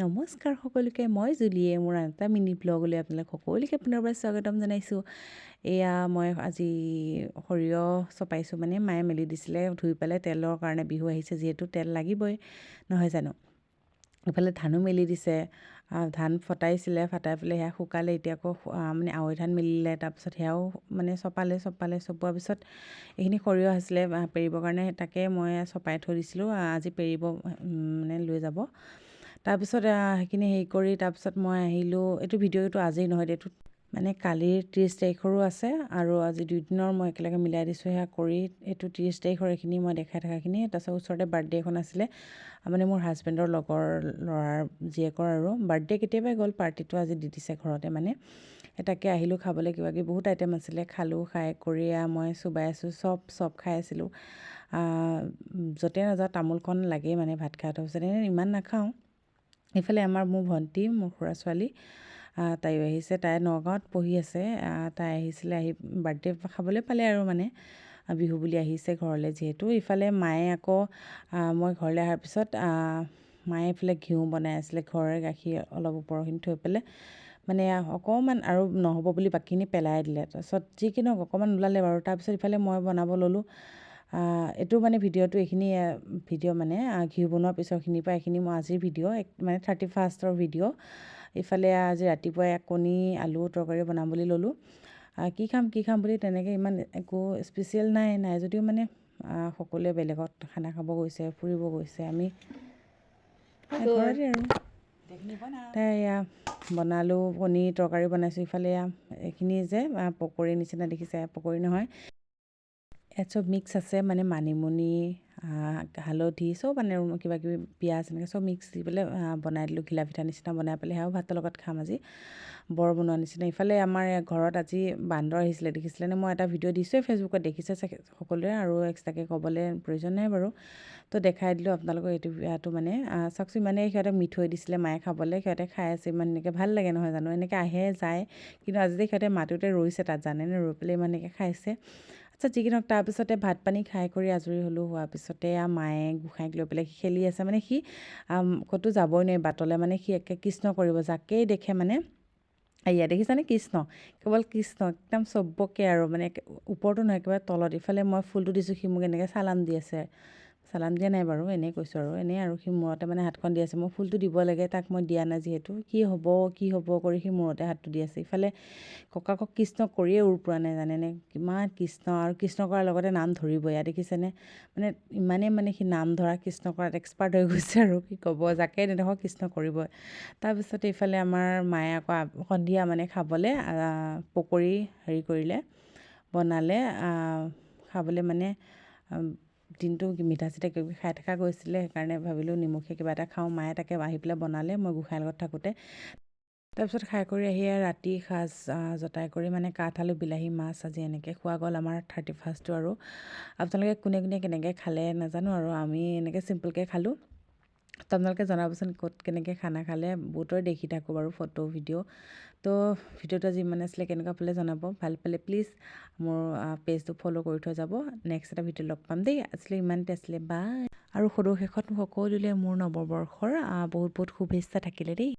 নমস্কাৰ সকলোকে, মই জুলিয়ে মোৰ এটা মিনি ব্লগলৈ আপোনালোক সকলোকে পুনৰবাৰ স্বাগতম জনাইছোঁ। এয়া মই আজি সৰিয়হ চপাইছোঁ, মানে মায়ে মেলি দিছিলে ধুই পেলাই তেলৰ কাৰণে। বিহু আহিছে যিহেতু তেল লাগিবই, নহয় জানো। ইফালে ধানো মেলি দিছে, ধান ফটাইছিলে, ফটাই পেলাই সেয়া শুকালে। এতিয়া আকৌ মানে আৱৈ ধান মেলিলে, তাৰপিছত সেয়াও মানে চপোৱাৰ পিছত এইখিনি সৰিয়হ আছিলে পেৰিবৰ কাৰণে, তাকে মই চপাই থৈ দিছিলোঁ। আজি পেৰিব মানে লৈ যাব। তাৰপিছত সেইখিনি হেৰি কৰি তাৰপিছত মই আহিলোঁ। এইটো ভিডিঅ'টো আজি নহয়, এইটো মানে কালিৰ 30 তাৰিখৰো আছে, আৰু আজি 2 দিনৰ মই একেলগে মিলাই দিছোঁ। সেয়া কৰি এইটো 30 তাৰিখৰ এইখিনি মই দেখাই থকাখিনি। তাৰপিছত ওচৰতে বাৰ্থডে এখন আছিলে, মানে মোৰ হাজবেণ্ডৰ লগৰ ল'ৰাৰ জীয়েকৰ, আৰু বাৰ্থডে কেতিয়াবাই গ'ল, পাৰ্টিটো আজি দি দিছে ঘৰতে। মানে তাকে আহিলোঁ খাবলৈ, কিবাকিবি বহুত আইটেম আছিলে। খালোঁ, খাই কৰি মই চোবাই আছোঁ, চব খাই আছিলোঁ। য'তে নাযাওঁ তামোলখন লাগেই, মানে ভাত খাই থোৱাৰ পিছত ইমান নাখাওঁ। ইফালে মোৰ ভণ্টি, মোৰ খুৰা ছোৱালী, তাইও আহিছে। তাই নগাঁৱত পঢ়ি আছে। তাই আহিছিলে, আহি বাৰ্থডে খাবলৈ পালে আৰু, মানে বিহু বুলি আহিছে ঘৰলৈ যিহেতু। ইফালে মায়ে আকৌ মই ঘৰলৈ অহাৰ পিছত মায়ে এইফালে ঘিউ বনাই আছিলে। ঘৰৰে গাখীৰ অলপ ওপৰখিনি থৈ পেলাই, মানে অকণমান আৰু নহ'ব বুলি বাকীখিনি পেলাই দিলে। তাৰপিছত যিকি নহওক অকণমান ওলালে বাৰু। তাৰপিছত ইফালে মই বনাব ল'লোঁ। এইটো মানে ভিডিঅ'টো, এইখিনি ভিডিঅ' মানে ঘিউ বনোৱাৰ পিছৰখিনিৰ পৰা এইখিনি মই আজিৰ ভিডিঅ' মানে 31ৰ ভিডিঅ'। ইফালে আজি ৰাতিপুৱাই কণী আলু তৰকাৰী বনাম বুলি ল'লোঁ। কি খাম বুলি তেনেকৈ ইমান একো স্পেচিয়েল নাই যদিও, মানে সকলোৱে বেলেগত খানা খাব গৈছে, ফুৰিব গৈছে, আমি ঘৰতে আৰু। তাই এয়া বনালোঁ, কণী তৰকাৰী বনাইছোঁ। ইফালে এইখিনি যে পকৰী নিচিনা দেখিছে, পকৰী নহয়, ইয়াত চব মিক্স আছে, মানে মানিমুনি, হালধি, চব মানে কিবাকিবি পিঁয়াজ এনেকৈ চব মিক্স দি পেলাই বনাই দিলোঁ। ঘিলা পিঠা নিচিনা বনাই পেলাই সেয়াও ভাতৰ লগত খাম আজি, বৰ বনোৱা নিচিনা। ইফালে আমাৰ ঘৰত আজি বান্দৰ আহিছিলে, দেখিছিলেনে? মই এটা ভিডিঅ' দিছোঁৱে ফেচবুকত, দেখিছে চাগে সকলোৱে, আৰু এক্সট্ৰাকৈ ক'বলৈ প্ৰয়োজন নাই বাৰু। তো দেখাই দিলোঁ আপোনালোকক এইটো মানে চাওকচোন। ইমানে সিহঁতক মিঠৈ দিছিলে মায়ে খাবলৈ, সিহঁতে খাই আছে ইমান এনেকৈ, ভাল লাগে নহয় জানো। এনেকৈ আহে যায়, কিন্তু আজি যে সিহঁতে মাটোতে ৰৈছে তাত, জানেনে, ৰৈ পেলাই ইমান এনেকৈ খাইছে। আচ্ছা, যি কি নহওক, তাৰপিছতে ভাত পানী খাই কৰি আজৰি হ'লোঁ। হোৱাৰ পিছতে মায়ে গোসাঁইক লৈ পেলাই সি খেলি আছে, মানে সি ক'তো যাবই নোৱাৰি বাটলৈ, মানে সি একে কৃষ্ণ কৰিব, যাকেই দেখে মানে। এয়া দেখিছানে, কৃষ্ণ, কেৱল কৃষ্ণ, একদম সবকে আৰু, মানে ওপৰতো নহয়, একেবাৰে তলত। ইফালে মই ফুলটো দিছোঁ, সি মোক এনেকৈ চালাম দি আছে। চালাম দিয়া নাই বাৰু, এনেই কৈছোঁ আৰু, এনেই আৰু সি মূৰতে মানে হাতখন দি আছে। মই ফুলটো দিব লাগে, তাক মই দিয়া নাই যিহেতু। কি হ'ব কৰি সি মূৰতে হাতটো দি আছে। ইফালে ককাকক কৃষ্ণ কৰিয়ে উৰ পৰা নাই, জানেনে। কিমান কৃষ্ণ, আৰু কৃষ্ণ কৰাৰ লগতে নাম ধৰিব। এয়া দেখিছেনে, মানে ইমানেই মানে সি নাম ধৰা, কৃষ্ণ কৰাত এক্সপাৰ্ট হৈ গৈছে, আৰু কি ক'ব, যাকে নেদেখক কৃষ্ণ কৰিবই। তাৰপিছতে ইফালে আমাৰ মায়ে আকৌ সন্ধিয়া মানে খাবলৈ পকৰী হেৰি কৰিলে, বনালে খাবলৈ। মানে দিনটো মিঠা চিঠা কিবা খাই থকা গৈছিলে, সেইকাৰণে ভাবিলোঁ নিমখীয়া কিবা এটা খাওঁ। মায়ে তাকে আহি পেলাই বনালে, মই গোসাঁইৰ লগত থাকোঁতে। তাৰপিছত খাই কৰি আহি ৰাতি সাজ জটাই কৰি, মানে কাঠ আলু বিলাহী মাছ আজি এনেকৈ খোৱা গ'ল আমাৰ 31টো। আৰু আপোনালোকে কোনে কেনেকৈ খালে নাজানো, আৰু আমি এনেকৈ চিম্পুলকৈ খালোঁ। তো আপোনালোকে জনাবচোন ক'ত কেনেকৈ খানা খালে, বহুতৰে দেখি থাকোঁ বাৰু ফটো ভিডিঅ'। তো ভিডিঅ'টো আজি ইমান আছিলে, কেনেকুৱা পালে জনাব। ভাল পালে প্লিজ মোৰ পেজটো ফ'ল' কৰি থৈ যাব। নেক্সট এটা ভিডিঅ' লগ পাম দেই। আছিলে ইমানতে আছিলে, বাই। আৰু সদৌ শেষত সকলোলৈ মোৰ নৱবৰ্ষৰ বহুত শুভেচ্ছা থাকিলে দেই।